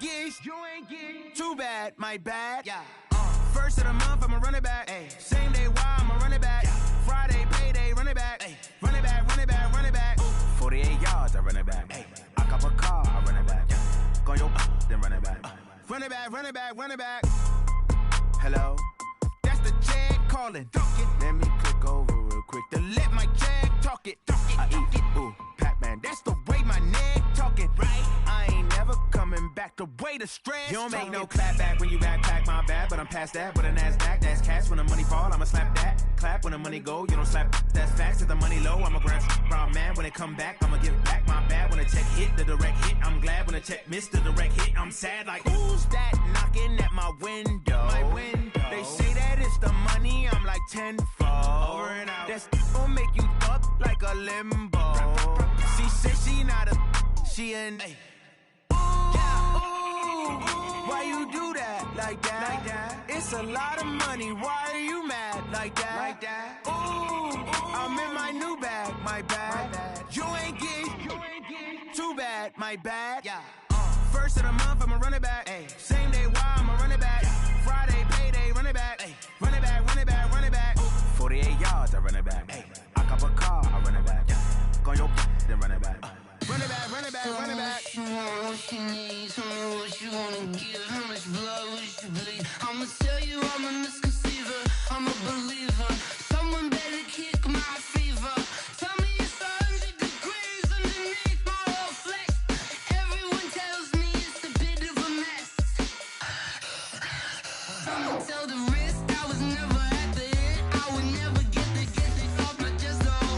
get too bad, my bad. Yeah. First of the month, I'ma run it back. Ay. Same day, why I'ma run it back. Yeah. Friday, payday, run it back. Ay. Run it back, run it back, run it back. Ooh. 48 yards, I run it back. Ay. I cop a car, I run it back. Yeah. Go your then run it back. Run it back, run it back, run it back. Hello, that's the Jag calling. Let me click over real quick to let my Jag talk it. I eat, ooh, Pac-Man, that's the way my neck talking. Right, I ain't never coming back the way the stress. You don't make no clap back when you backpack, my bad, but I'm past that. With a NASDAQ, that's cash. When the money fall, I'ma slap that. Clap when the money go, you don't slap. That's facts. If the money low, I'ma grab brown man. When it come back, I'ma give back my bad. When the check hit, the direct hit, I'm glad. When the check missed the direct hit, I'm sad. Like who's that knocking at my window? My window. They say that it's the money, I'm like tenfold. Over and out. That's gon' make you up like a limbo. She said she not a, she an. Ooh, yeah, ooh, why you do that like that? Like that? It's a lot of money. Why are you mad like that? Like that? Ooh, I'm in my new bag, my bad. You ain't get too bad, my bad. Yeah. First of the month, I'ma run it back. Ay. Same day, why I'ma run it back. Yeah. Friday, payday, run it back. Ay. Run it back, run it back, run it back. Ooh. 48 yards, I run it back. Ay. I cop a car, I run it back. Yeah. Go your then run it back. Run it back, run it back, run it back. What you want, what you need, tell me what you wanna give. How much blood would you bleed? I'ma tell you I'm a misconceiver, I'm a believer. Someone better kick my fever. Tell me it's 100 degrees underneath my whole flesh. Everyone tells me it's a bit of a mess. Someone tell the wrist I was never at the end. I would never get the off my chest though.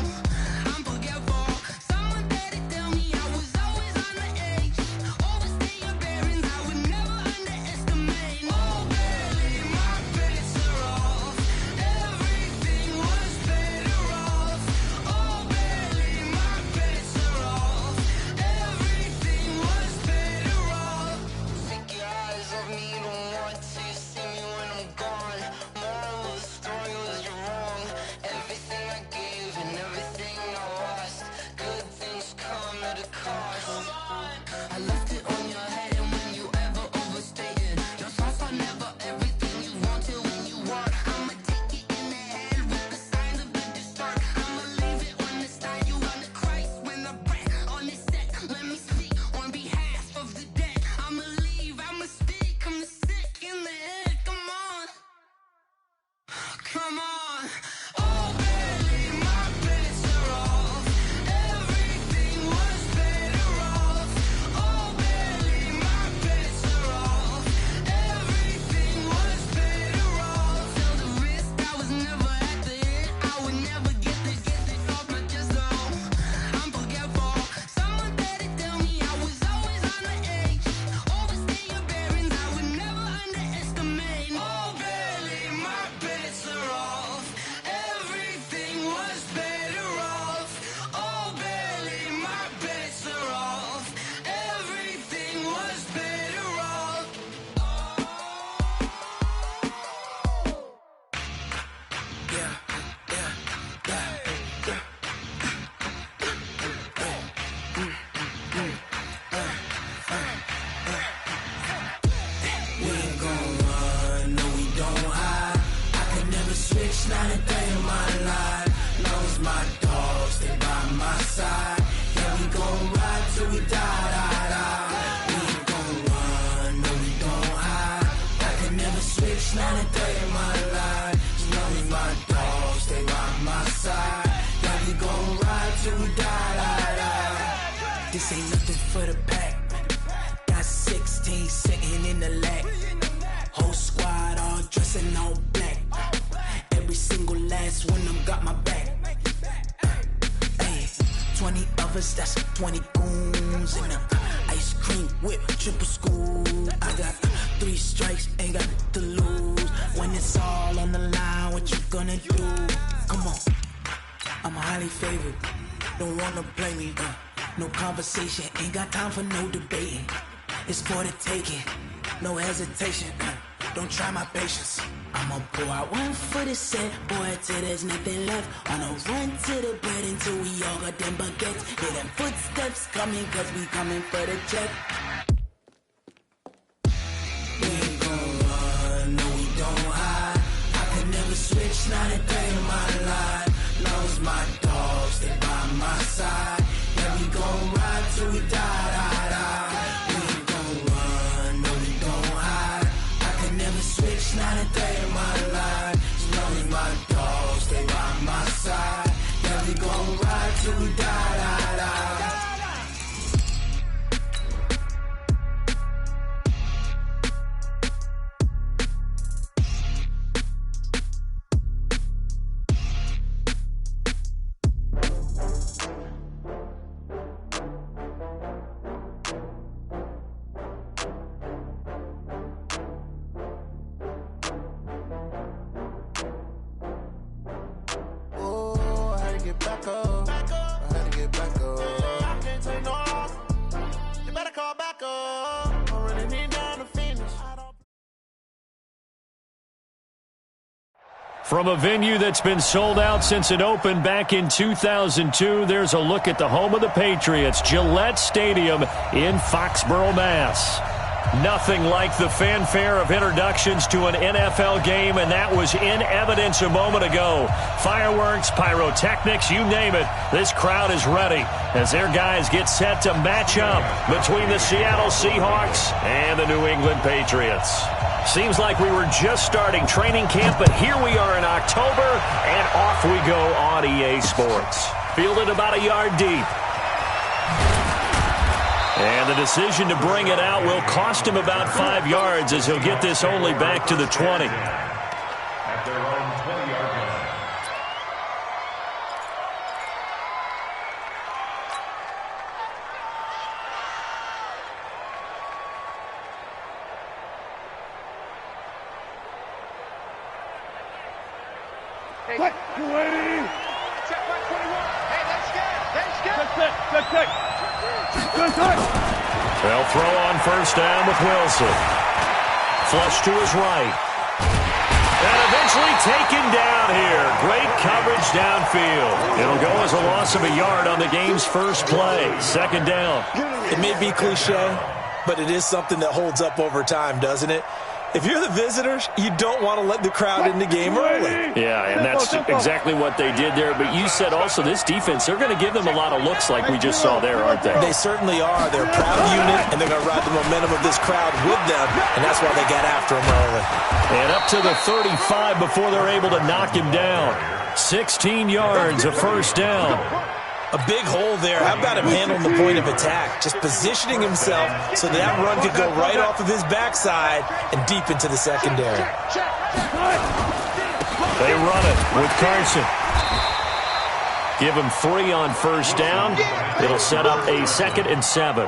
I'm forgetful. Someone better tell me I was always on the edge. Overstay your bearings, I would never underestimate. Oh barely, my bets are off. Everything was better off. Oh barely, my bets are off. Everything was better off. Take your eyes off me, don't want to see me when I'm gone. Moral of the story was you're wrong. Everything I gave and everything I lost. Good things come at a cost. I left it on your head and when you ever overstated. Your thoughts are never everything you wanted when you want. I'ma take it in the head with the signs of the distort. I'ma leave it on the side. You on the Christ when the breath on this set. Let me speak on behalf of the dead. I'ma leave, I'ma speak. I'm sick in the head. Come on. Come on. Oh, barely, my bets are off. Everything was better off. Oh, barely, my bets are off. Everything was better off. Till the risk, I was never at the end. I would never get this off my chest though. I'm forgetful. Someone better tell me I was always on the edge. Overstay your bearings, I would never underestimate. Oh, barely, my bets are off. Everything was better off. Oh, barely, my bets are off. Everything was better off. Yeah, yeah, yeah, yeah. We ain't gon' run, no we don't hide. I can never switch, not a day in my life. Long as my dogs stay by my side. Yeah, we gon' ride till we die, die, die. We ain't gon' run, no we don't hide. I can never switch, not a day in my life. As long as my dogs stay by my side. Yeah, we gon' ride till we die, die, die. This ain't nothing for the pack. Got 16 sitting in the lag. Whole squad all dressing all black. Every single last one of them got my back. Hey, 20 of us, that's 20 goons in a ice cream whip, triple scoop. I got 3 strikes, ain't got to lose. When it's all on the line, what you gonna do? Come on, I'm highly favored. Don't wanna play me. No conversation, ain't got time for no debating. It's for the taking, no hesitation. Don't try my patience. I'ma pour out one for the set, boy, till there's nothing left. On a run to the bread until we all got them baguettes. Hear them footsteps coming, cause we coming for the check. switch, not a day in my life. Long as my dogs, they by my side. Yeah, we gon' ride till we die, die, die. We ain't gon' run, no, we gon' hide. I can never switch, not a day in my life. As long as my dogs, they by my side. Yeah, we gon' ride till we die, die, die. From a venue that's been sold out since it opened back in 2002, there's a look at the home of the Patriots, Gillette Stadium in Foxborough, Mass. Nothing like the fanfare of introductions to an NFL game, and that was in evidence a moment ago. Fireworks, pyrotechnics, you name it. This crowd is ready as their guys get set to match up between the Seattle Seahawks and the New England Patriots. Seems like we were just starting training camp, but here we are in October, and off we go on EA Sports. Fielded about a yard deep. And the decision to bring it out will cost him about 5 yards as he'll get this only back to the 20. At their own 20-yard line. Quick, you ready? Check back 21. Hey, that's good. That's good. Good. They'll throw on first down with Wilson. Flush to his right. And eventually taken down here. Great coverage downfield. It'll go as a loss of a yard on the game's first play. Second down. It may be cliche, but it is something that holds up over time, doesn't it? If you're the visitors, you don't want to let the crowd in the game early. Yeah, and that's exactly what they did there. But you said also this defense, they're going to give them a lot of looks like we just saw there, aren't they? They certainly are. They're a proud unit, and they're going to ride the momentum of this crowd with them, and that's why they got after him early. And up to the 35 before they're able to knock him down. 16 yards, a first down. A big hole there. How about him handling the point of attack? Just positioning himself so that run could go right off of his backside and deep into the secondary. They run it with Carson. Give him 3 on first down. It'll set up a 2nd and 7.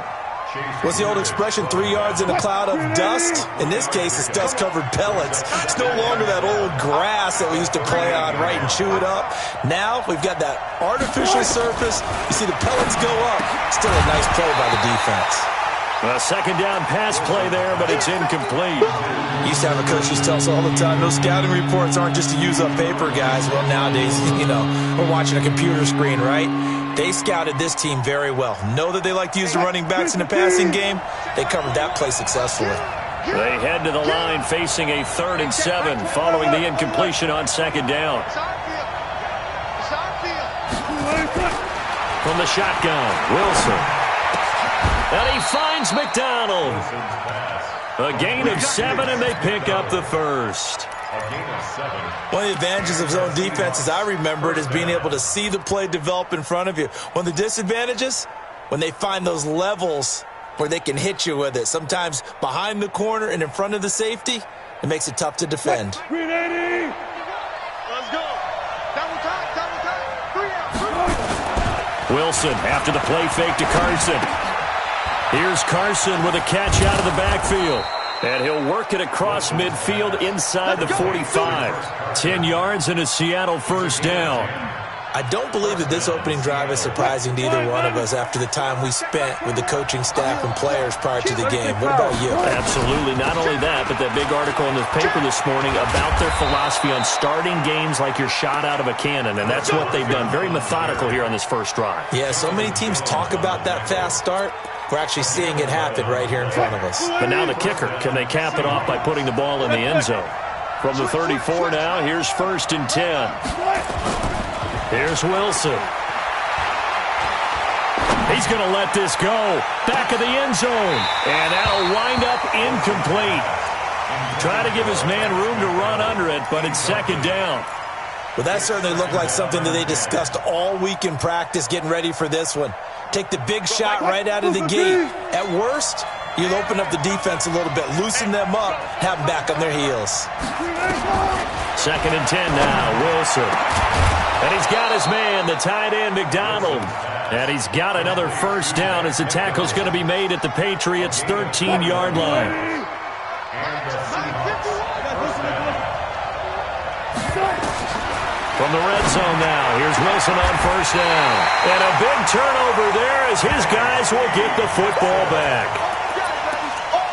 What's the old expression, 3 yards in a cloud of dust? In this case, it's dust-covered pellets. It's no longer that old grass that we used to play on, right, and chew it up. Now we've got that artificial surface. You see the pellets go up. Still a nice play by the defense. A second down pass play there, but it's incomplete. Used to have a coach who tell us all the time, those scouting reports aren't just to use up paper, guys. Well, nowadays, we're watching a computer screen, right? They scouted this team very well. Know that they like to use the running backs in the passing game. They covered that play successfully. They head to the line facing a 3rd and 7 following the incompletion on second down. From the shotgun, Wilson. And he finds McDonald. A gain of 7, and they pick up the first. One of the advantages of zone defense, as I remember it, is being able to see the play develop in front of you. One of the disadvantages, when they find those levels where they can hit you with it, sometimes behind the corner and in front of the safety, it makes it tough to defend. 380. Let's go. Double time. Wilson after the play fake to Carson. Here's Carson with a catch out of the backfield. And he'll work it across midfield inside the 45. 10 yards and a Seattle first down. I don't believe that this opening drive is surprising to either one of us after the time we spent with the coaching staff and players prior to the game. What about you? Absolutely. Not only that, but that big article in the paper this morning about their philosophy on starting games like you're shot out of a cannon, and that's what they've done. Very methodical here on this first drive. Yeah, so many teams talk about that fast start. We're actually seeing it happen right here in front of us. But now the kicker. Can they cap it off by putting the ball in the end zone? From the 34 now, here's 1st and 10. Here's Wilson. He's going to let this go. Back of the end zone. And that'll wind up incomplete. Try to give his man room to run under it, but it's 2nd down. Well, that certainly looked like something that they discussed all week in practice, getting ready for this one. Take the big shot right out of the gate. At worst, you'll open up the defense a little bit, loosen them up, have them back on their heels. 2nd and 10 now, Wilson. And he's got his man, the tight end, McDonald. And he's got another 1st down as the tackle's going to be made at the Patriots' 13-yard line. From the red zone now, here's Wilson on 1st down. And a big turnover there as his guys will get the football back.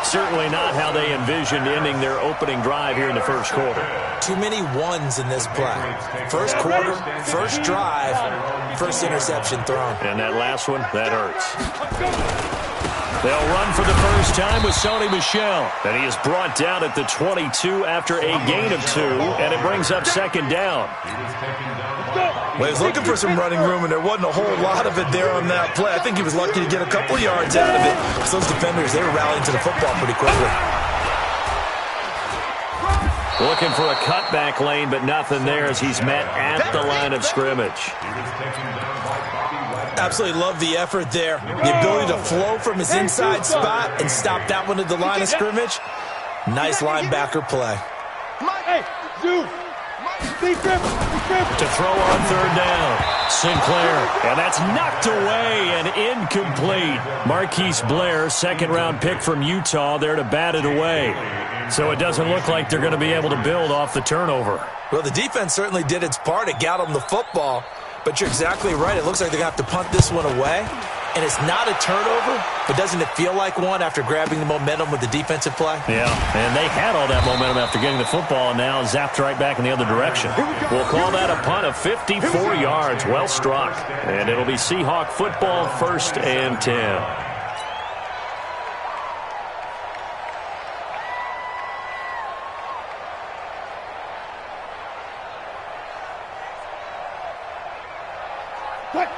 Certainly not how they envisioned ending their opening drive here in the 1st quarter. Too many ones in this play. 1st quarter, 1st drive, 1st interception thrown. And that last one, that hurts. They'll run for the 1st time with Sony Michel. And he is brought down at the 22 after a gain of 2, and it brings up 2nd down. Well, he was looking for some running room, and there wasn't a whole lot of it there on that play. I think he was lucky to get a couple yards out of it. So those defenders, they were rallying to the football pretty quickly. Looking for a cutback lane, but nothing there as he's met at the line of scrimmage. Absolutely love the effort there. The ability to flow from his inside spot and stop that one at the line of scrimmage. Nice linebacker play. To throw on 3rd down. Sinclair. And that's knocked away and incomplete. Marquise Blair, 2nd-round pick from Utah, there to bat it away. So it doesn't look like they're going to be able to build off the turnover. Well, the defense certainly did its part. It got them the football. But you're exactly right. It looks like they're going to have to punt this one away. And it's not a turnover, but doesn't it feel like one after grabbing the momentum with the defensive play? Yeah, and they had all that momentum after getting the football and now zapped right back in the other direction. We'll call that a punt of 54 yards. Well struck. And it'll be Seahawk football, 1st and 10.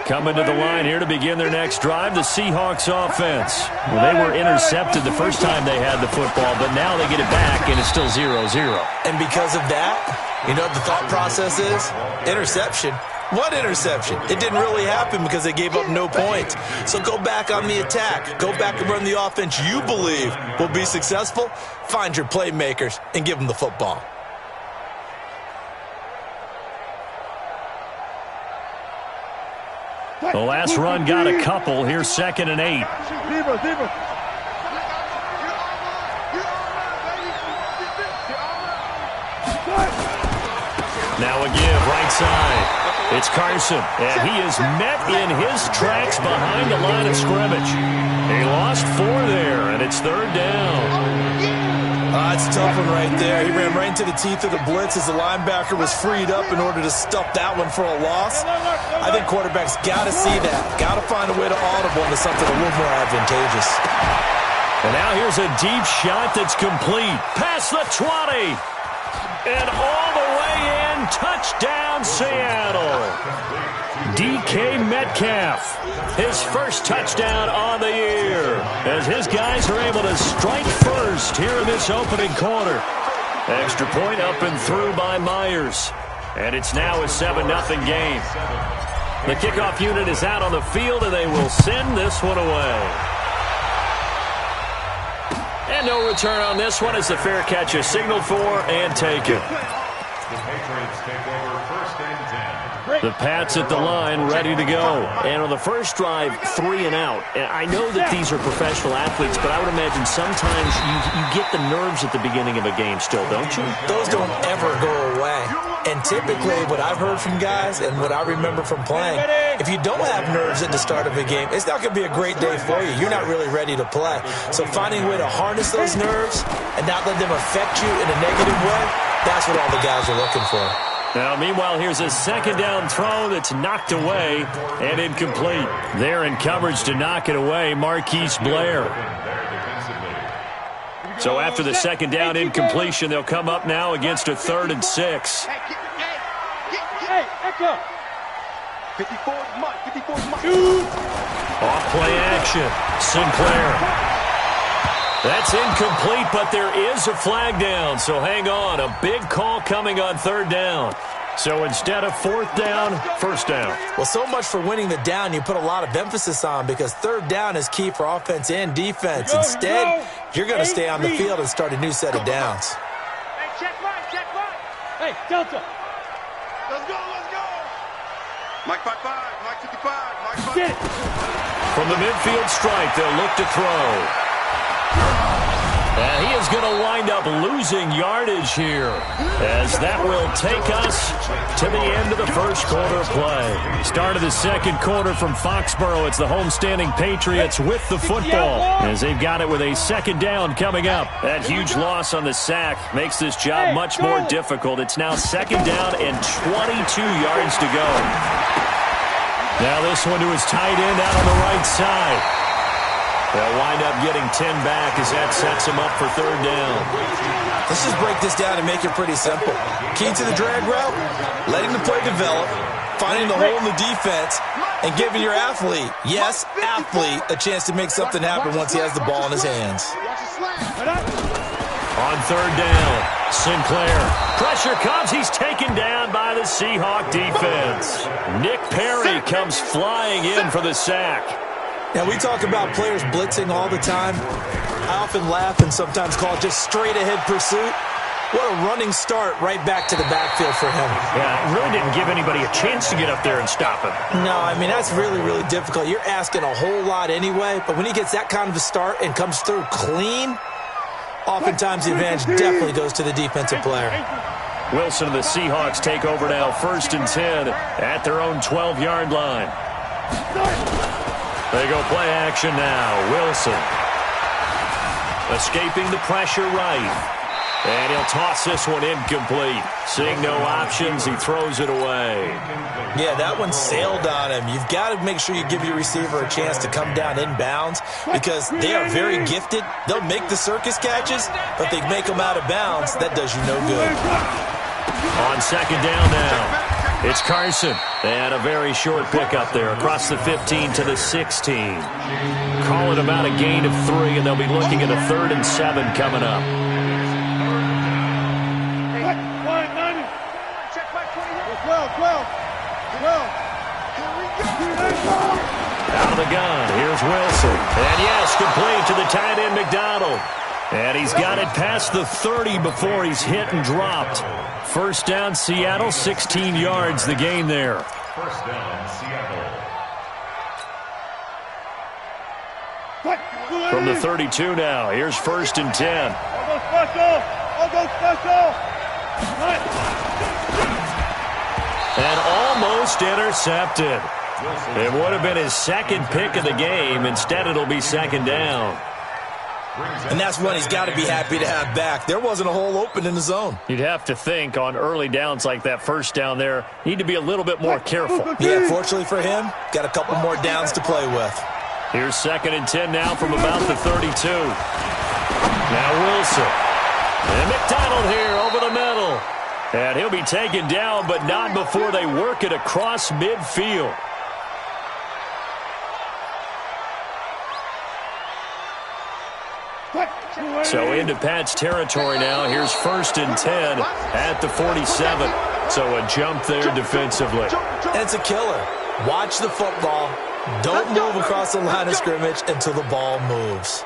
Coming to the line here to begin their next drive, the Seahawks offense. Well, they were intercepted the first time they had the football, but now they get it back, and it's still 0-0. And because of that, you know what the thought process is? Interception. What interception? It didn't really happen because they gave up no points. So go back on the attack. Go back and run the offense you believe will be successful. Find your playmakers and give them the football. The last run got a couple. Here's 2nd and 8. Now a give, right side. It's Carson, and he is met in his tracks behind the line of scrimmage. He lost 4 there, and it's 3rd down. That's a tough one right there. He ran right into the teeth of the blitz as the linebacker was freed up in order to stuff that one for a loss. I think quarterbacks got to see that. Got to find a way to audible into something a little more advantageous. And now here's a deep shot that's complete. Past the 20. And all the way in. Touchdown, Seattle. DK Metcalf. His 1st touchdown on the year. As his guys are able to strike first here in this opening quarter. Extra point up and through by Myers. And it's now a 7-0 game. The kickoff unit is out on the field, and they will send this one away. And no return on this one as the fair catch is signaled for and taken. The Patriots take over 1st and 10. The Pats at the line, ready to go. And on the first drive, 3 and out. And I know that these are professional athletes, but I would imagine sometimes you get the nerves at the beginning of a game still, don't you? Those don't ever go away. And typically what I've heard from guys and what I remember from playing, if you don't have nerves at the start of a game, it's not going to be a great day for you. You're not really ready to play. So finding a way to harness those nerves and not let them affect you in a negative way, that's what all the guys are looking for. Now, meanwhile, here's a 2nd down throw that's knocked away and incomplete. There in coverage to knock it away, Marquise Blair. So after the second down incompletion, they'll come up now against a 3rd and 6. Hey, echo. 54's Mike. 54's Mike. Off play action. Sinclair. That's incomplete, but there is a flag down. So hang on. A big call coming on 3rd down. So instead of 4th down, 1st down. Well, so much for winning the down you put a lot of emphasis on because 3rd down is key for offense and defense. Instead, you're going to stay on the field and start a new set of downs. Hey, check Mike. Hey, Delta. Let's go. Mike 55, Mike 55, Mike 55. Get it. From the midfield stripe, they'll look to throw. And he is going to wind up losing yardage here, as that will take us to the end of the first quarter play. Start of the second quarter from Foxborough. It's the homestanding Patriots with the football, as they've got it with a 2nd down coming up. That huge loss on the sack makes this job much more difficult. It's now 2nd down and 22 yards to go. Now this one to his tight end out on the right side. They'll wind up getting 10 back as that sets him up for 3rd down. Let's just break this down and make it pretty simple. Key to the drag route, letting the play develop, finding the hole in the defense, and giving your athlete, yes, athlete, a chance to make something happen once he has the ball in his hands. On 3rd down, Sinclair. Pressure comes. He's taken down by the Seahawk defense. Nick Perry comes flying in for the sack. Now, we talk about players blitzing all the time. I often laugh and sometimes call it just straight-ahead pursuit. What a running start right back to the backfield for him. Yeah, it really didn't give anybody a chance to get up there and stop him. No, I mean, that's really, really difficult. You're asking a whole lot anyway, but when he gets that kind of a start and comes through clean, oftentimes the advantage definitely goes to the defensive player. Wilson and the Seahawks take over now, 1st and 10 at their own 12-yard line. They go play action now. Wilson escaping the pressure right. And he'll toss this one incomplete. Seeing no options, he throws it away. Yeah, that one sailed on him. You've got to make sure you give your receiver a chance to come down inbounds because they are very gifted. They'll make the circus catches, but they make them out of bounds. That does you no good. On 2nd down now. It's Carson. They had a very short pickup there across the 15 to the 16. Calling about a gain of 3, and they'll be looking at a 3rd and 7 coming up. Check my 12. Out of the gun. Here's Wilson. And yes, complete to the tight end, McDonald. And he's got it past the 30 before he's hit and dropped. 1st down, Seattle, 16 yards, the gain there. 1st down, Seattle. From the 32 now, here's 1st and 10. I'll go special. And almost intercepted. It would have been his 2nd pick of the game. Instead, it'll be 2nd down. And that's one he's got to be happy to have back. There wasn't a hole open in the zone. You'd have to think on early downs like that 1st down there, need to be a little bit more careful. Yeah, fortunately for him, got a couple more downs to play with. Here's 2nd and 10 now from about the 32. Now Wilson. And McDonald here over the middle. And he'll be taken down, but not before they work it across midfield. So into Pat's territory now. Here's 1st and 10 at the 47. So a jump there defensively. And it's a killer. Watch the football. Don't move across the line of scrimmage until the ball moves.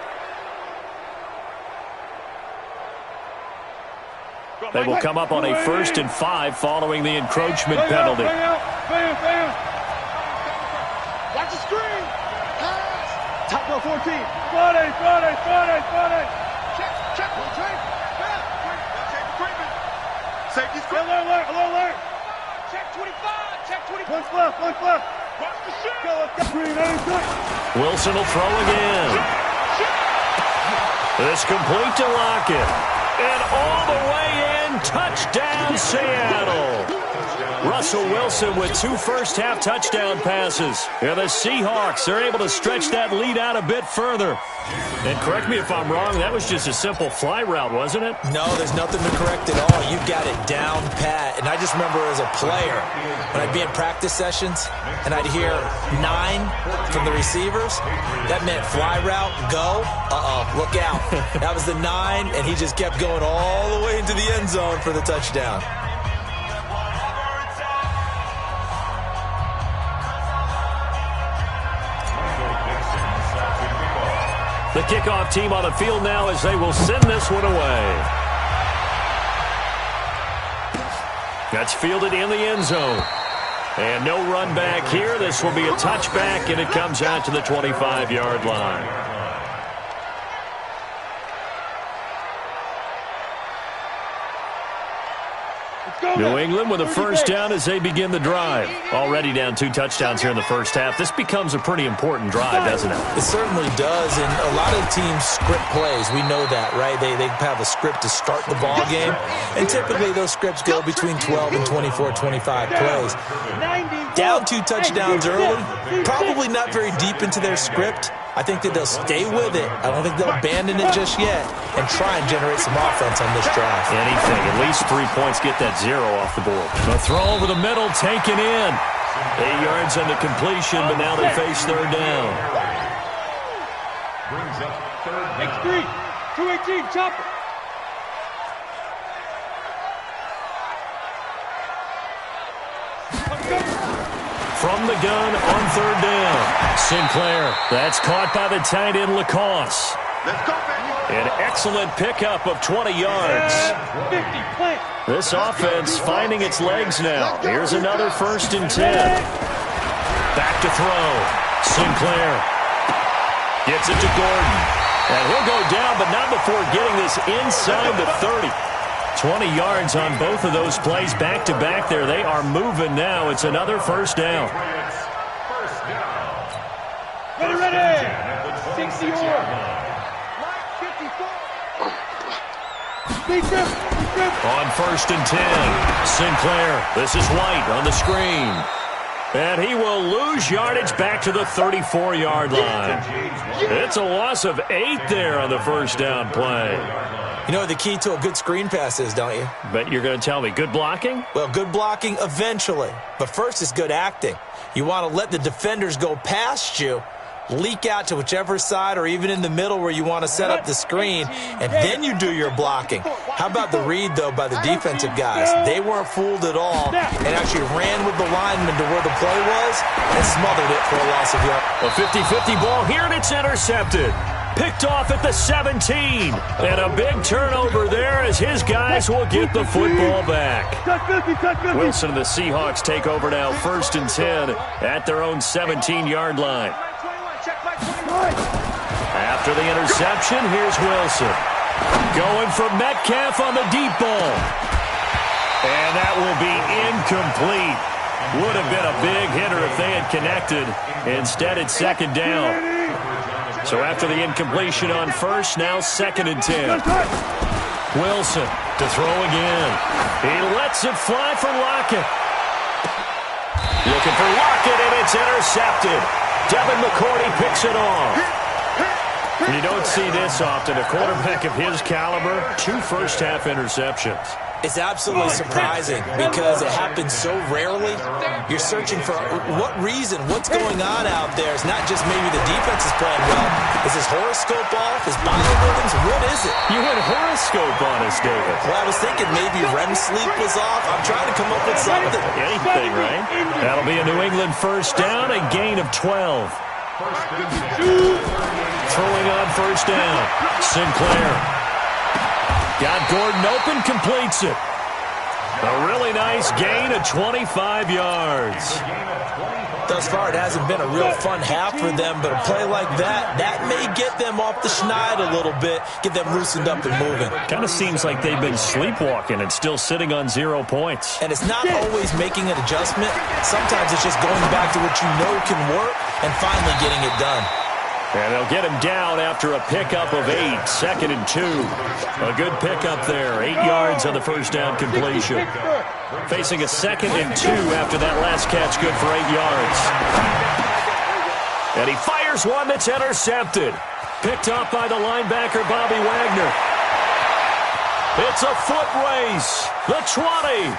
They will come up on a 1st and 5 following the encroachment penalty. Watch the screen. Top row 14. Friday. Check. Safety screen. Alert. Check 25. Check 25. One left. Watch the shit. Wilson will throw again. This complete to Lockett. And all the way in, touchdown Seattle. Russell Wilson with 2 first-half touchdown passes. And the Seahawks are able to stretch that lead out a bit further. And correct me if I'm wrong, that was just a simple fly route, wasn't it? No, there's nothing to correct at all. You got it down pat. And I just remember as a player, when I'd be in practice sessions and I'd hear 9 from the receivers, that meant fly route, go, look out. That was the 9, and he just kept going all the way into the end zone for the touchdown. The kickoff team on the field now as they will send this one away. That's fielded in the end zone. And no run back here. This will be a touchback, and it comes out to the 25-yard line. New England with a first down as they begin the drive. Already down 2 touchdowns here in the first half. This becomes a pretty important drive, doesn't it? It certainly does, and a lot of teams script plays. We know that, right? They have a script to start the ball game, and typically those scripts go between 12 and 24, 25 plays. Down 2 touchdowns early, probably not very deep into their script. I think that they'll stay with it. I don't think they'll abandon it just yet and try and generate some offense on this drive. Anything. At least 3 points, get that 0 off the board. The throw over the middle, taken in. 8 yards on the completion, but now they face third down. Brings up third X3, down. 218, chopper. From the gun on third down. Sinclair. That's caught by the tight end, Lacoste. Let's go, baby. An excellent pickup of 20 yards. 50, plant. This offense finding its legs now. Here's another 1st and 10. Back to throw. Sinclair gets it to Gordon. And he'll go down, but not before getting this inside the 30. 20 yards on both of those plays back-to-back there. They are moving now. It's another first down. First down. Ready. 60 yard. On 1st and 10, Sinclair. This is White on the screen. And he will lose yardage back to the 34-yard line. It's a loss of 8 there on the first down play. You know what the key to a good screen pass is, don't you? But you're going to tell me, good blocking? Well, good blocking eventually. But first is good acting. You want to let the defenders go past you, leak out to whichever side or even in the middle where you want to set up the screen, and then you do your blocking. How about the read, though, by the defensive guys? They weren't fooled at all and actually ran with the lineman to where the play was and smothered it for a loss of yard. A 50-50 ball here, and it's intercepted. Picked off at the 17. And a big turnover there as his guys will get the football back. Wilson and the Seahawks take over now, 1st and 10 at their own 17-yard line. After the interception, here's Wilson. Going for Metcalf on the deep ball. And that will be incomplete. Would have been a big hitter if they had connected. Instead, it's 2nd down. So after the incompletion on 1st, now 2nd and 10. Wilson to throw again. He lets it fly for Lockett. Looking for Lockett, and it's intercepted. Devin McCourty picks it off. You don't see this often. A quarterback of his caliber, 2 first-half interceptions. It's absolutely surprising because it happens so rarely. You're searching for what reason, what's going on out there. It's not just maybe the defense is playing well. Is his horoscope off? His biorhythms? What is it? You had horoscope on us, David. Well, I was thinking maybe REM sleep was off. I'm trying to come up with something. Anything, right? That'll be a New England first down, a gain of 12. Throwing on 1st down. Sinclair. Got Gordon open, completes it. A really nice gain of 25 yards. Thus far, it hasn't been a real fun half for them, but a play like that may get them off the schneid a little bit, get them loosened up and moving. Kind of seems like they've been sleepwalking and still sitting on 0 points. And it's not always making an adjustment. Sometimes it's just going back to what you know can work and finally getting it done. And they'll get him down after a pickup of 8, 2nd and 2. A good pickup there, 8 yards on the first down completion. Facing a 2nd and 2 after that last catch, good for 8 yards. And he fires one that's intercepted. Picked up by the linebacker, Bobby Wagner. It's a foot race. The 20.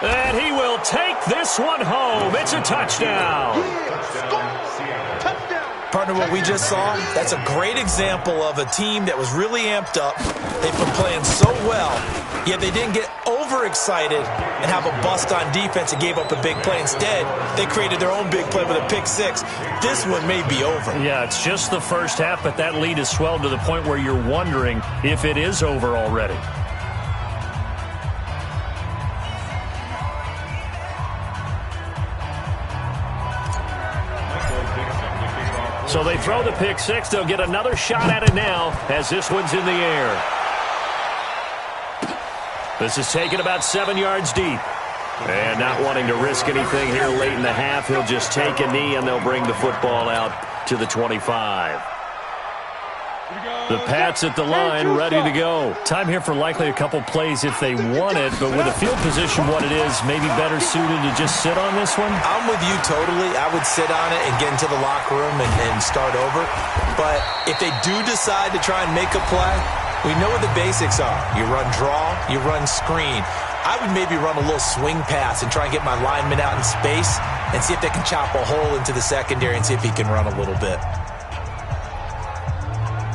And he will take this one home. It's a touchdown. Partner, what we just saw, that's a great example of a team that was really amped up. They've been playing so well, yet they didn't get overexcited and have a bust on defense and gave up a big play. Instead, they created their own big play with a pick six. This one may be over. Yeah, it's just the first half, but that lead has swelled to the point where you're wondering if it is over already. So they throw the pick six. They'll get another shot at it now as this one's in the air. This is taken about 7 yards deep. And not wanting to risk anything here late in the half, he'll just take a knee and they'll bring the football out to the 25. The Pats at the line, ready to go. Time here for likely a couple plays if they want it, but with the field position what it is, maybe better suited to just sit on this one? I'm with you totally. I would sit on it and get into the locker room and start over. But if they do decide to try and make a play, we know what the basics are. You run draw, you run screen. I would maybe run a little swing pass and try and get my lineman out in space and see if they can chop a hole into the secondary and see if he can run a little bit.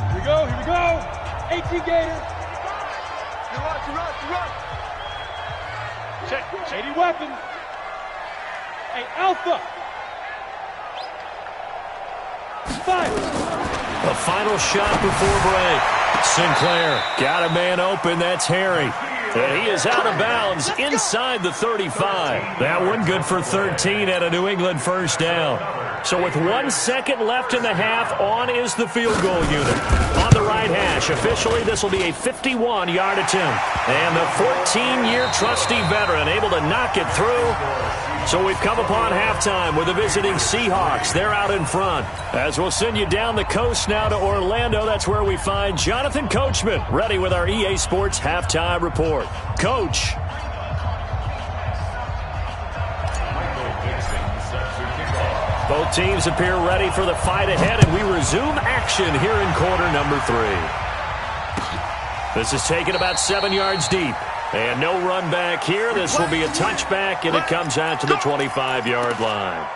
Here we go. 18 Gators. Run. Check. Shady weapon. Hey, Alpha. Fire. A final shot before break. Sinclair got a man open. That's Harry. And he is out of bounds inside the 35. That one good for 13 at a New England first down. So with 1 second left in the half, on is the field goal unit. On the right hash, officially this will be a 51-yard attempt. And the 14-year trusty veteran able to knock it through. So we've come upon halftime with the visiting Seahawks. They're out in front. As we'll send you down the coast now to Orlando, that's where we find Jonathan Coachman, ready with our EA Sports halftime report. Coach. Both teams appear ready for the fight ahead, and we resume action here in quarter number 3. This is taken about 7 yards deep. And no run back here. This will be a touchback, and it comes out to the 25-yard line.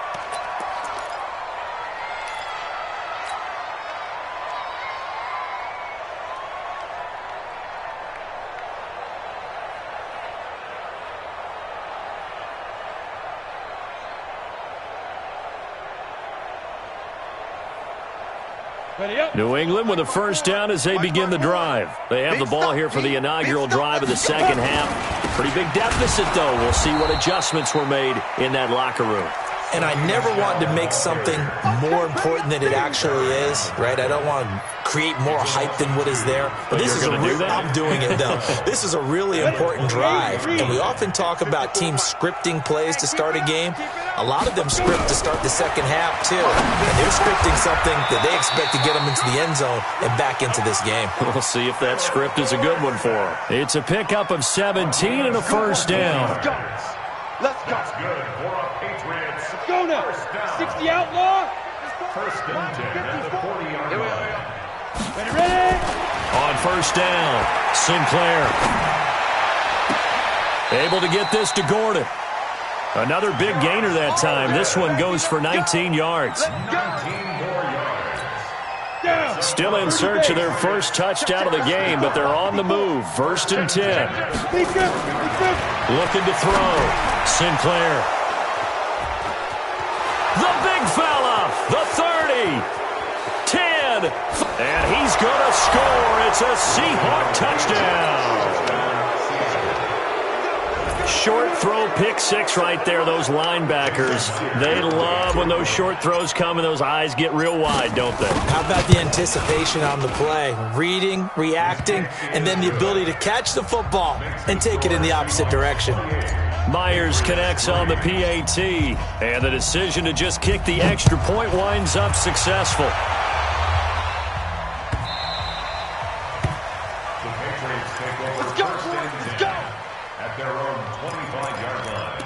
New England with a first down as they begin the drive. They have the ball here for the inaugural drive of the second half. Pretty big deficit, though. We'll see what adjustments were made in that locker room. And I never wanted to make something more important than it actually is, right? I don't want to create more hype than what is there. But this is I'm doing it, though. This is a really important drive. And we often talk about teams scripting plays to start a game. A lot of them script to start the second half, too. And they're scripting something that they expect to get them into the end zone and back into this game. We'll see if that script is a good one for them. It's a pickup of 17 and a first down. Let's go. That's good for a Patriots. Let's go now. 60 outlaw. First and 10 at the 40-yard line. Ready. On first down, Sinclair. Able to get this to Gordon. Another big gainer that time. This one goes for 19 yards. 19 more yards. Still in search of their first touchdown of the game, but they're on the move. First and 10. Looking to throw. Sinclair. The big fella. The 30. 10. And he's going to score. It's a Seahawk touchdown. Short throw pick six right there, those linebackers. They love when those short throws come and those eyes get real wide, don't they? How about the anticipation on the play? Reading, reacting, and then the ability to catch the football and take it in the opposite direction. Myers connects on the PAT, and the decision to just kick the extra point winds up successful. Patriots take over first and 10 at their own 25-yard line.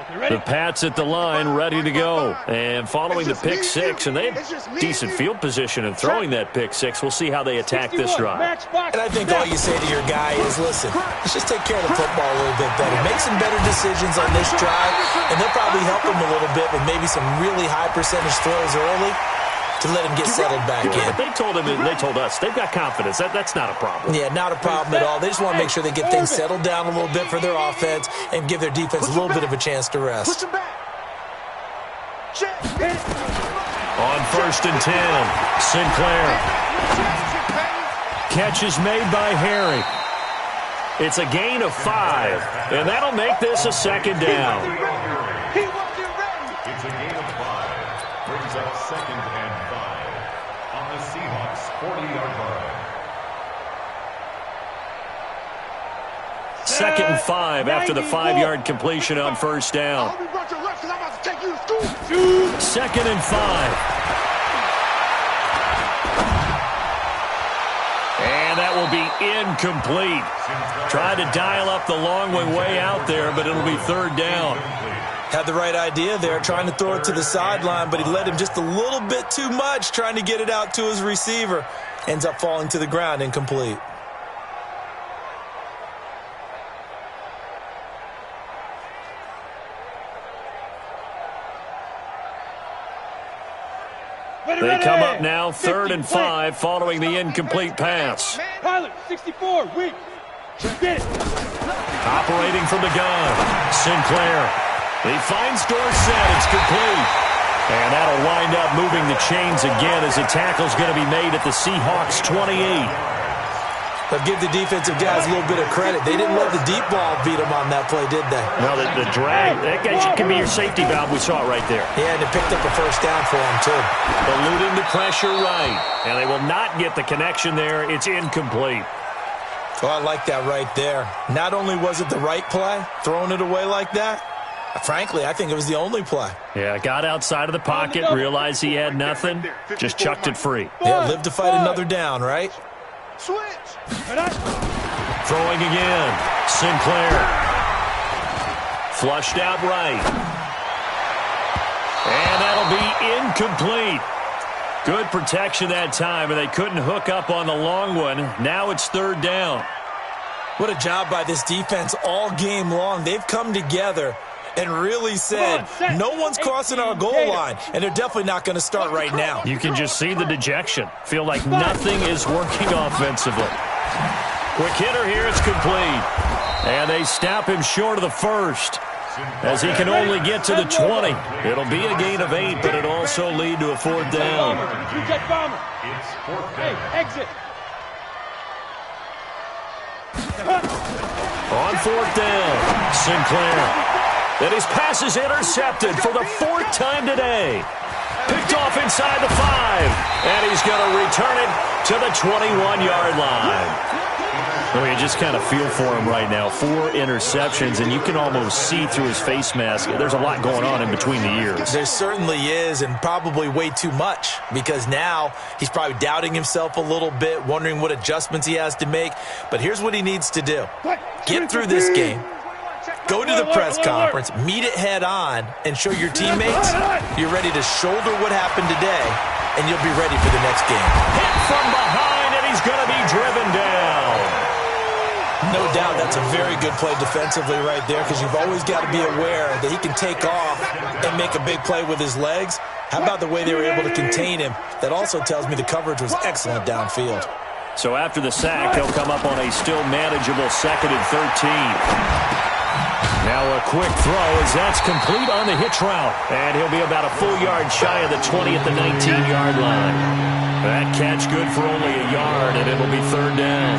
The Pats at the line, ready to go. And following the pick six, and they have decent field position in throwing that pick six. We'll see how they attack this drive. And I think all you say to your guy is, listen, let's just take care of the football a little bit better. Make some better decisions on this drive, and they'll probably help him a little bit with maybe some really high percentage throws early to let him get settled back in. But they told him, and they told us, they've got confidence. That's not a problem. Yeah, not a problem at all. They just want to make sure they get things settled down a little bit for their offense and give their defense a little bit of a chance to rest. On first and 10, Sinclair. Catch is made by Harry. It's a gain of 5, and that'll make this a second down. It's a gain of 5. Brings up second and 5 on the Seahawks 40-yard line. Second and 5 after the 5-yard completion on first down. Second and 5. And that will be incomplete. Tried to dial up the long way out there, but it'll be third down. Had the right idea there, trying to throw it to the sideline, but he led him just a little bit too much, trying to get it out to his receiver. Ends up falling to the ground, incomplete. They come up now, third and 5, following the incomplete pass. Pilot, 64, weak. Get it. Operating from the gun, Sinclair. He finds Dorsett. It's complete. And that'll wind up moving the chains again as the tackle's going to be made at the Seahawks 28. But give the defensive guys a little bit of credit. They didn't let the deep ball beat them on that play, did they? No, the drag, that guy can be your safety valve. We saw it right there. Yeah, and it picked up a first down for him, too. Eluding the pressure right. And they will not get the connection there. It's incomplete. Oh, I like that right there. Not only was it the right play, throwing it away like that, frankly, I think it was the only play. Yeah, got outside of the pocket, realized he had nothing, just chucked it free. Yeah, live to fight another down, right? Switch. Throwing again. Sinclair. Flushed out right. And that'll be incomplete. Good protection that time, and they couldn't hook up on the long one. Now it's third down. What a job by this defense all game long. They've come together and really said, no one's crossing our goal line, and they're definitely not going to start right now. You can just see the dejection. Feel like nothing is working offensively. Quick hitter here, it's complete. And they stop him short of the first, as he can only get to the 20. It'll be a gain of 8, but it'll also lead to a fourth down. It's fourth down. Hey, exit. On fourth down, Sinclair. And his pass is intercepted for the 4th time today. Picked off inside the 5. And he's going to return it to the 21-yard line. I mean, you just kind of feel for him right now. 4 interceptions, and you can almost see through his face mask. There's a lot going on in between the ears. There certainly is, and probably way too much, because now he's probably doubting himself a little bit, wondering what adjustments he has to make. But here's what he needs to do. Get through this game. Go to the press conference, meet it head on, and show your teammates you're ready to shoulder what happened today, and you'll be ready for the next game. Hit from behind, and he's going to be driven down. No doubt that's a very good play defensively right there, because you've always got to be aware that he can take off and make a big play with his legs. How about the way they were able to contain him? That also tells me the coverage was excellent downfield. So after the sack, they'll come up on a still manageable 2nd and 13. Now a quick throw as that's complete on the hitch route. And he'll be about a full yard shy of the 20 at the 19-yard line. That catch good for only a yard, and it'll be third down.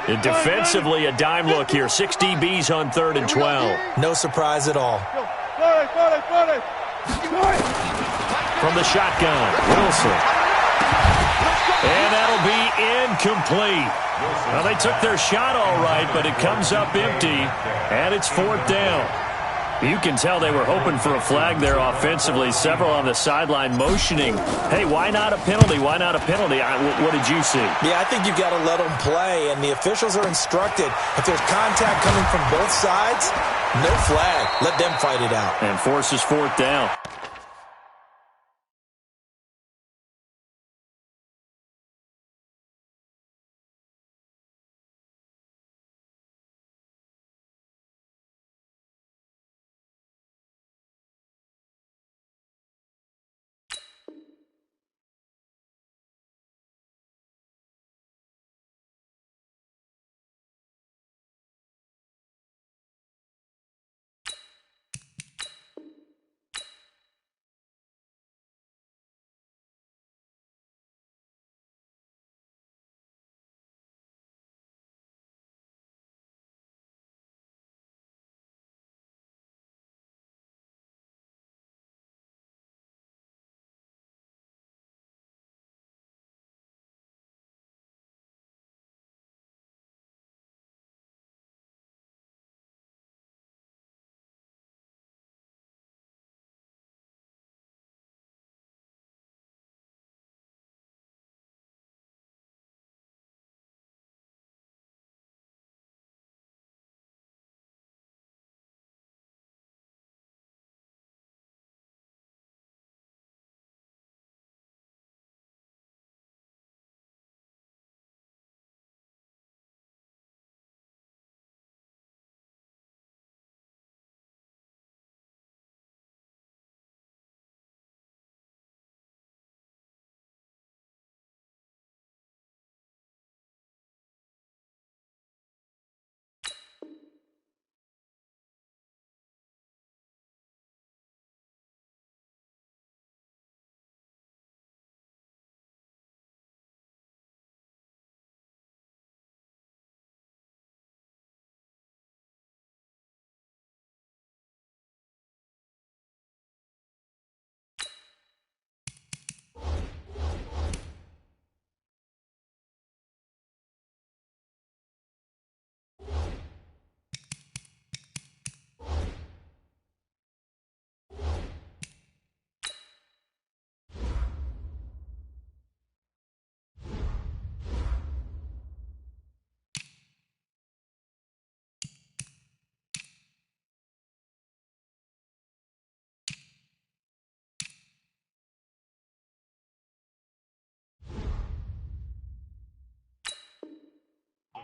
And defensively, a dime look here. 6 DBs on 3rd and 12. No surprise at all. From the shotgun, Wilson. And that'll be incomplete. Well, they took their shot all right, but it comes up empty, and it's 4th down. You can tell they were hoping for a flag there offensively. Several on the sideline motioning, hey, why not a penalty? Why not a penalty? What did you see? Yeah, I think you've got to let them play, and the officials are instructed. If there's contact coming from both sides, no flag. Let them fight it out. And forces 4th down.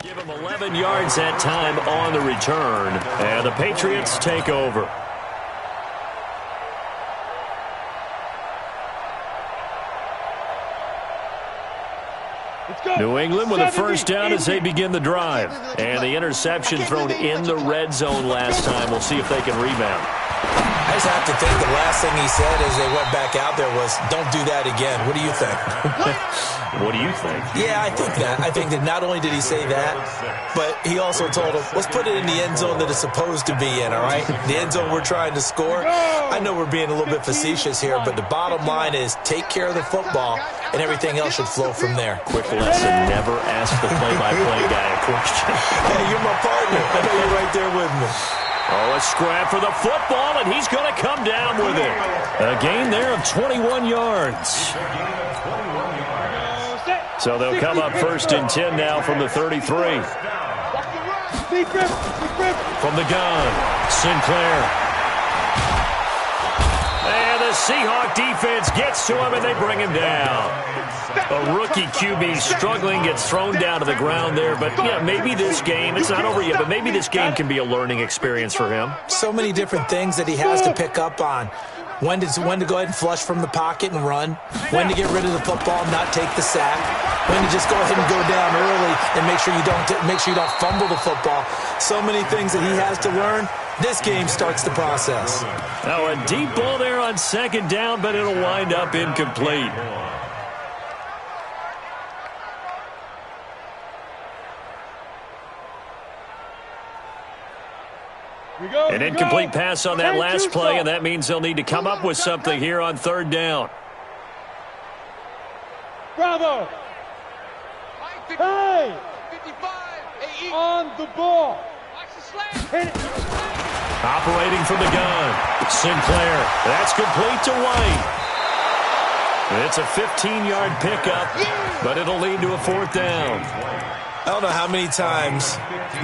Give them 11 yards that time on the return, and the Patriots take over. New England with a first down as they begin the drive. And the interception thrown in the red zone last time. We'll see if they can rebound. I just have to think the last thing he said as they went back out there was, don't do that again. What do you think? What do you think? Yeah, I think that. I think that not only did he say that, but he also told him, let's put it in the end zone that it's supposed to be in, all right? The end zone we're trying to score. I know we're being a little bit facetious here, but the bottom line is take care of the football, and everything else should flow from there. Quick lesson, never ask the play-by-play guy a question. Hey, you're my partner. I know you're right there with me. Oh, a scrap for the football, and he's going to come down with it. A gain there of 21 yards. So they'll come up 1st and 10 now from the 33. From the gun, Sinclair. And the Seahawk defense gets to him, and they bring him down. A rookie QB struggling, gets thrown down to the ground there. But, yeah, maybe this game, it's not over yet, but maybe this game can be a learning experience for him. So many different things that he has to pick up on. When to go ahead and flush from the pocket and run. When to get rid of the football and not take the sack. When to just go ahead and go down early and make sure you don't fumble the football. So many things that he has to learn. This game starts the process. Now a deep ball there on 2nd down, but it'll wind up incomplete. An incomplete pass on that last play, and that means they'll need to come up with something here on 3rd down. Bravo! Hey! 55. On the ball. Watch the slam. Hit it. Operating from the gun. Sinclair. That's complete to White. It's a 15-yard pickup, but it'll lead to a 4th down. I don't know how many times,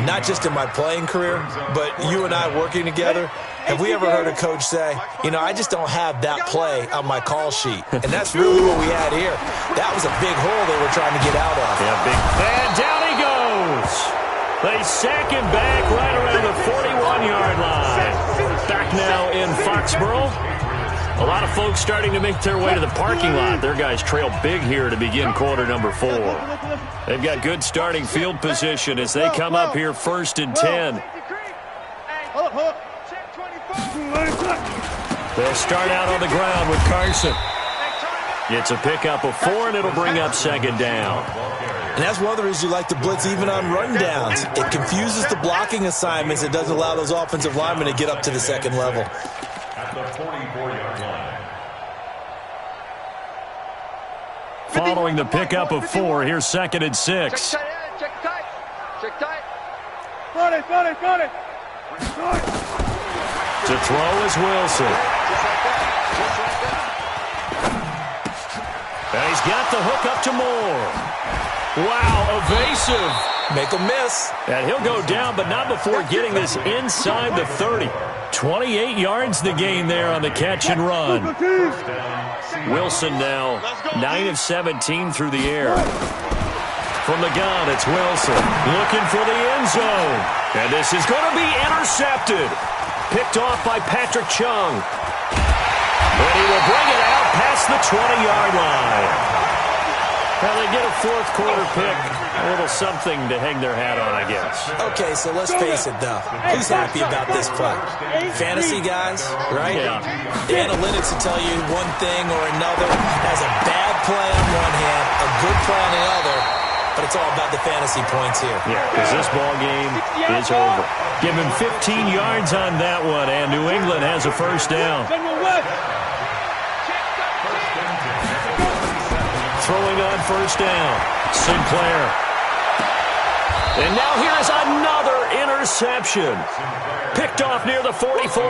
not just in my playing career, but you and I working together, have we ever heard a coach say, you know, I just don't have that play on my call sheet. And that's really what we had here. That was a big hole they were trying to get out of. Yeah, big. And down he goes. They sack him back right around the 41-yard line. Back now in Foxborough. A lot of folks starting to make their way to the parking lot. Their guys trail big here to begin quarter number 4. They've got good starting field position as they come up here 1st and 10. They'll start out on the ground with Carson. It's a pickup of 4, and it'll bring up 2nd down. And that's one of the reasons you like to blitz even on rundowns. It confuses the blocking assignments. It doesn't allow those offensive linemen to get up to the 2nd level. At the 44-yard line. Following the pickup of 4, here's 2nd and 6. Check tight. Check tight. Front it. To throw is Wilson. And he's got the hook up to Moore. Wow, evasive. Make a miss. And he'll go down, but not before getting this inside the 30. 28 yards the gain there on the catch and run. Wilson now 9 of 17 through the air. From the gun, it's Wilson looking for the end zone. And this is going to be intercepted. Picked off by Patrick Chung. And he will bring it out past the 20-yard line. Well, they get a 4th quarter pick. A little something to hang their hat on, I guess. Okay, so let's face it, though. Who's happy about this play? Fantasy guys, right? Yeah. The analytics will tell you one thing or another. Has a bad play on one hand, a good play on the other, but it's all about the fantasy points here. Yeah, because this ball game is over. Give him 15 yards on that one, and New England has a 1st down. Throwing on 1st down, Sinclair. And now here is another interception. Picked off near the 44.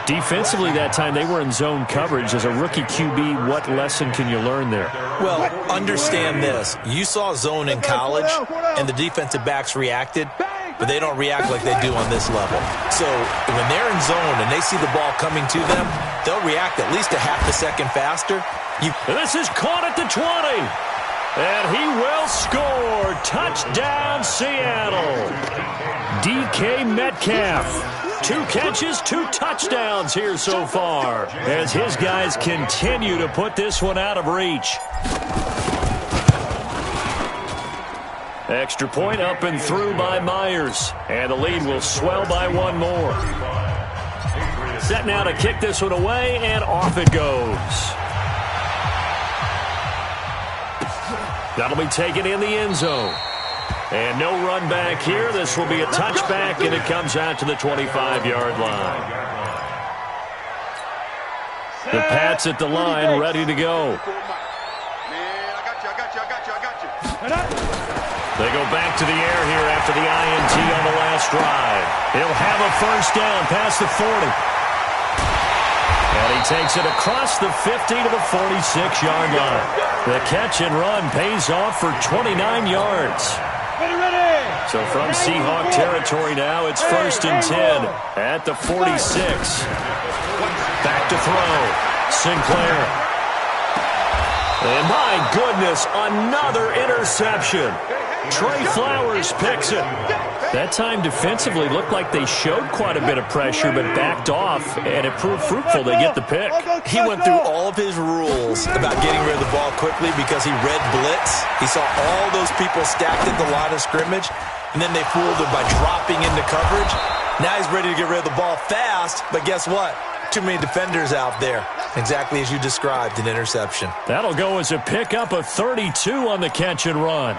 Defensively that time, they were in zone coverage. As a rookie QB, what lesson can you learn there? Well, understand this. You saw zone in college, and the defensive backs reacted, but they don't react like they do on this level. So when they're in zone and they see the ball coming to them, they'll react at least a half a second faster. This is caught at the 20. And he will score. Touchdown, Seattle. DK Metcalf. 2 catches, 2 touchdowns here so far, as his guys continue to put this one out of reach. Extra point up and through by Myers. And the lead will swell by 1 more. Set now to kick this one away, and off it goes. That'll be taken in the end zone. And no run back here. This will be a touchback, and it comes out to the 25-yard line. The Pats at the line, ready to go. Man, I got you. They go back to the air here after the INT on the last drive. He'll have a 1st down past the 40. And he takes it across the 50 to the 46-yard line. The catch and run pays off for 29 yards. So from Seahawk territory now, it's 1st and 10 at the 46. Back to throw. Sinclair. And my goodness, another interception. Trey Flowers picks it. That time defensively looked like they showed quite a bit of pressure but backed off, and it proved fruitful. They get the pick. He went through all of his rules about getting rid of the ball quickly because he read blitz. He saw all those people stacked at the line of scrimmage, and then they fooled him by dropping into coverage. Now he's ready to get rid of the ball fast, but guess what? Too many defenders out there. Exactly as you described, an interception. That'll go as a pickup of 32 on the catch and run.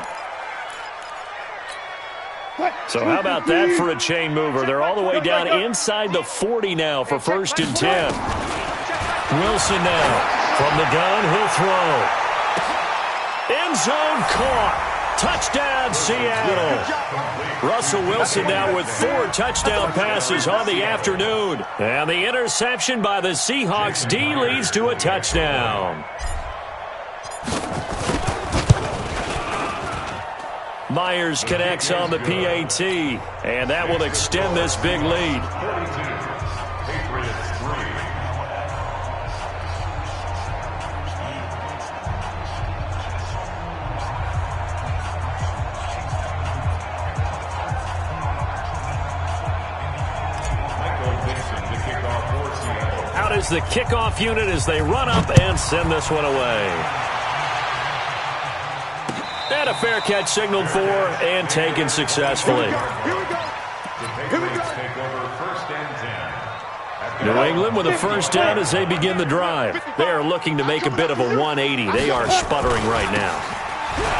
So how about that for a chain mover? They're all the way down inside the 40 now for 1st and 10. Wilson now from the gun. He'll throw. End zone caught. Touchdown, Seattle. Russell Wilson now with 4 touchdown passes on the afternoon. And the interception by the Seahawks D leads to a touchdown. Myers connects on the PAT, and that will extend this big lead. Out is the kickoff unit as they run up and send this one away. And a fair catch signaled for and taken successfully. New England with a first down as they begin the drive. They are looking to make a bit of a 180. They are sputtering right now.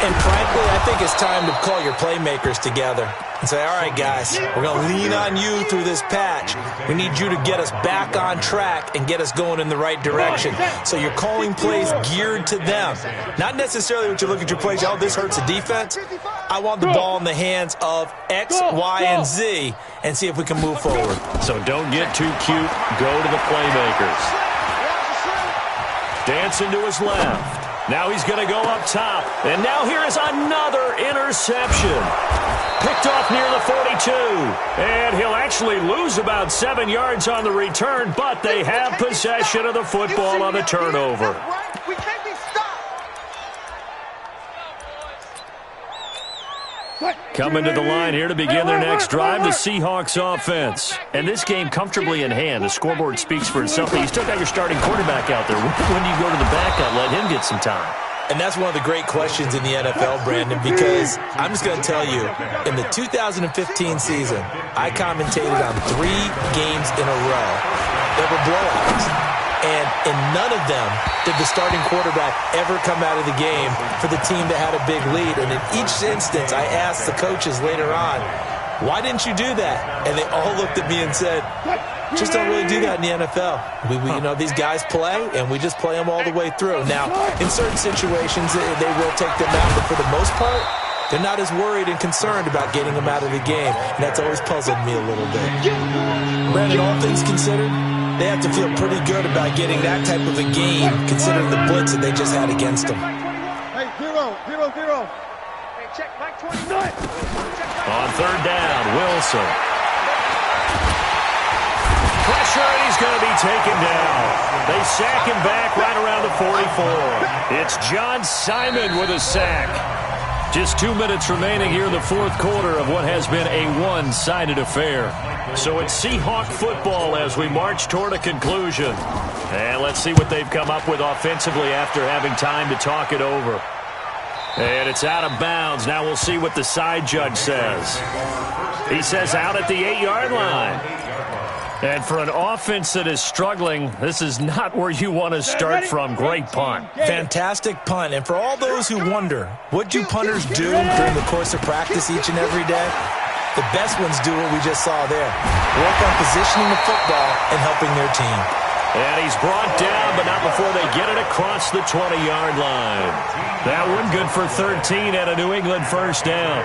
And frankly, I think it's time to call your playmakers together and say, all right, guys, we're going to lean on you through this patch. We need you to get us back on track and get us going in the right direction. So you're calling plays geared to them. Not necessarily when you look at your plays, oh, this hurts the defense. I want the ball in the hands of X, Y, and Z and see if we can move forward. So don't get too cute. Go to the playmakers. Dancing to his left. Now he's going to go up top. And now here is another interception. Picked off near the 42. And he'll actually lose about 7 yards on the return, but they have possession of the football on the turnover. We can't be stopped. Coming to the line here to begin their next drive, the Seahawks offense. And this game comfortably in hand. The scoreboard speaks for itself. You still got your starting quarterback out there. When do you go to the backup? Let him get some time. And that's one of the great questions in the NFL, Brandon, because I'm just going to tell you, in the 2015 season, I commentated on 3 games in a row that were blowouts. And in none of them did the starting quarterback ever come out of the game for the team that had a big lead. And in each instance, I asked the coaches later on, why didn't you do that? And they all looked at me and said, just don't really do that in the NFL. We you know, these guys play, and we just play them all the way through. Now, in certain situations, they will take them out, but for the most part, they're not as worried and concerned about getting them out of the game. And that's always puzzled me a little bit. Brandon, all things considered, they have to feel pretty good about getting that type of a game, considering the blitz that they just had against them. Hey, 0-0-0. Hey, check back 29. On third down, Wilson. Pressure, and he's going to be taken down. They sack him back right around the 44. It's John Simon with a sack. Just 2 minutes remaining here in the fourth quarter of what has been a one-sided affair. So it's Seahawk football as we march toward a conclusion. And let's see what they've come up with offensively after having time to talk it over. And it's out of bounds. Now we'll see what the side judge says. He says out at the 8-yard line. And for an offense that is struggling, this is not where you want to start from. Great punt. Fantastic punt. And for all those who wonder, what do punters do during the course of practice each and every day? The best ones do what we just saw there. Work on positioning the football and helping their team. And he's brought down, but not before they get it across the 20-yard line. That one good for 13 and a New England first down.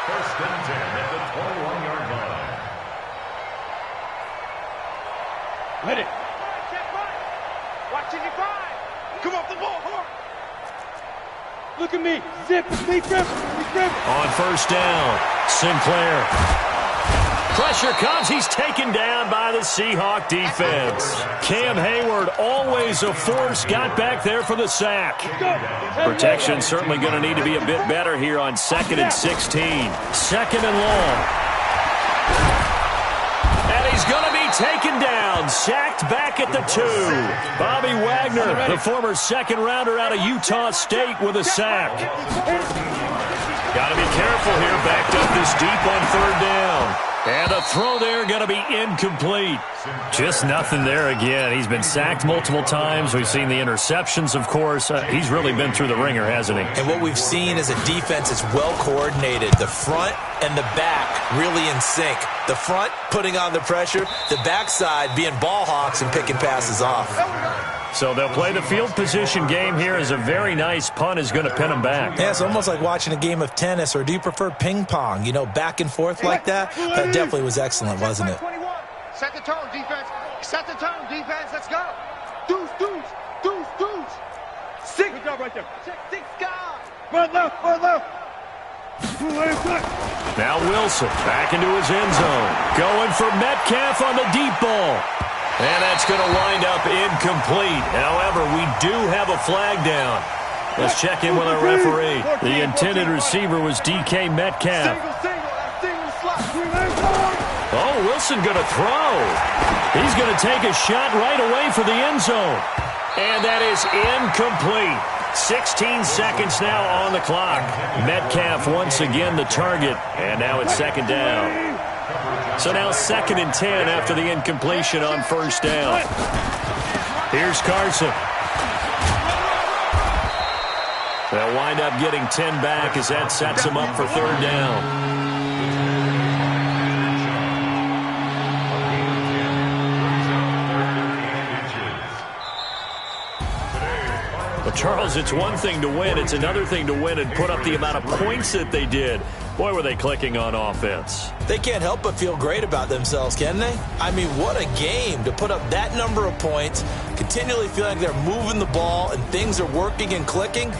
First and 10 at the 21-yard line. Let it. Watching you five. Come off the ball, hard. Look at me. Zip. Be driven. On first down, Sinclair. Pressure comes. He's taken down by the Seahawk defense. Cam Hayward, always a force, got back there for the sack. Protection certainly going to need to be a bit better here on 2nd and 16. 2nd and long. And he's going to be taken down, sacked back at the 2. Bobby Wagner, the former second-rounder out of Utah State with a sack. Got to be careful here, backed up this deep on third down. And a throw there going to be incomplete. Just nothing there again. He's been sacked multiple times. We've seen the interceptions, of course. He's really been through the ringer, hasn't he? And what we've seen is a defense that's well coordinated. The front and the back really in sync. The front putting on the pressure, the backside being ball hawks and picking passes off. So they'll play the field position game here as a very nice punt is going to pin them back. Yeah, it's almost like watching a game of tennis, or do you prefer ping pong? You know, back and forth like that? That definitely was excellent, wasn't it? Set the tone, defense. Set the tone, defense. Let's go. Deuce, deuce, deuce, deuce. Six. Good job right there. Check six guys. Run left, run left. Now Wilson back into his end zone. Going for Metcalf on the deep ball. And that's going to wind up incomplete. However, we do have a flag down. Let's check in with our referee. The intended receiver was DK Metcalf. Oh, Wilson going to throw. He's going to take a shot right away for the end zone. And that is incomplete. 16 seconds now on the clock. Metcalf once again the target. And now it's second down. So now 2nd and 10 after the incompletion on first down. Here's Carson. They'll wind up getting 10 back as that sets them up for third down. Well, Charles, it's one thing to win. It's another thing to win and put up the amount of points that they did. Boy, were they clicking on offense. They can't help but feel great about themselves, can they? I mean, what a game to put up that number of points, continually feel like they're moving the ball and things are working and clicking.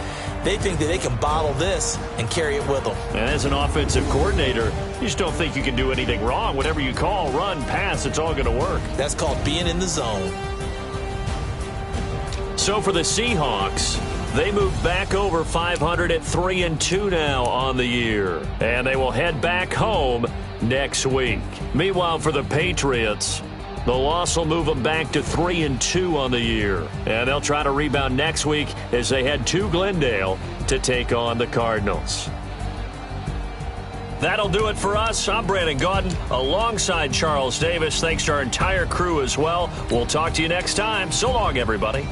They think that they can bottle this and carry it with them. And as an offensive coordinator, you just don't think you can do anything wrong. Whatever you call, run, pass, it's all going to work. That's called being in the zone. So for the Seahawks, they move back over 500 at 3-2 now on the year. And they will head back home next week. Meanwhile, for the Patriots, the loss will move them back to 3-2 on the year. And they'll try to rebound next week as they head to Glendale to take on the Cardinals. That'll do it for us. I'm Brandon Gaudin alongside Charles Davis. Thanks to our entire crew as well. We'll talk to you next time. So long, everybody.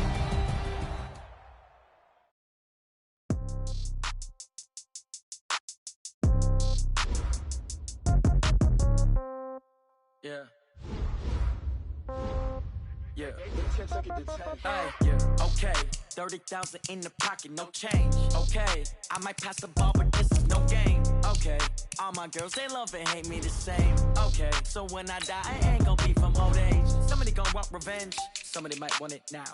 Okay, 30,000 in the pocket, no change. Okay, I might pass the ball, but this is no game. Okay, all my girls, they love and hate me the same. Okay, so when I die, I ain't gonna be from old age. Somebody gonna want revenge, somebody might want it now.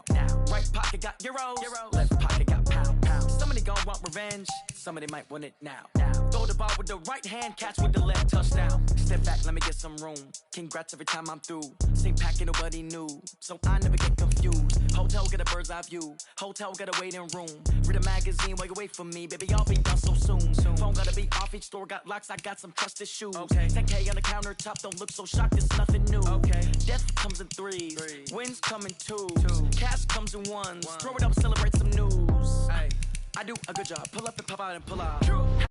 Right pocket got euros, left pocket got pound. Somebody gonna want revenge, somebody might want it now. Throw the ball with the right hand, catch with the left, touchdown. Step back, let me get some room. Congrats every time I'm through. Same packet, nobody knew, so I never get confused. Hotel get a bird's eye view. Hotel got a waiting room. Read a magazine while you wait for me. Baby, I'll be done so soon. Phone gotta be off, each store got locks. I got some trusted shoes. 10K on the countertop, don't look so shocked, it's nothing new. Death comes in threes. Wins come in twos. Cash comes in ones. Throw it up, celebrate some news. I do a good job. Pull up and pop out and pull out.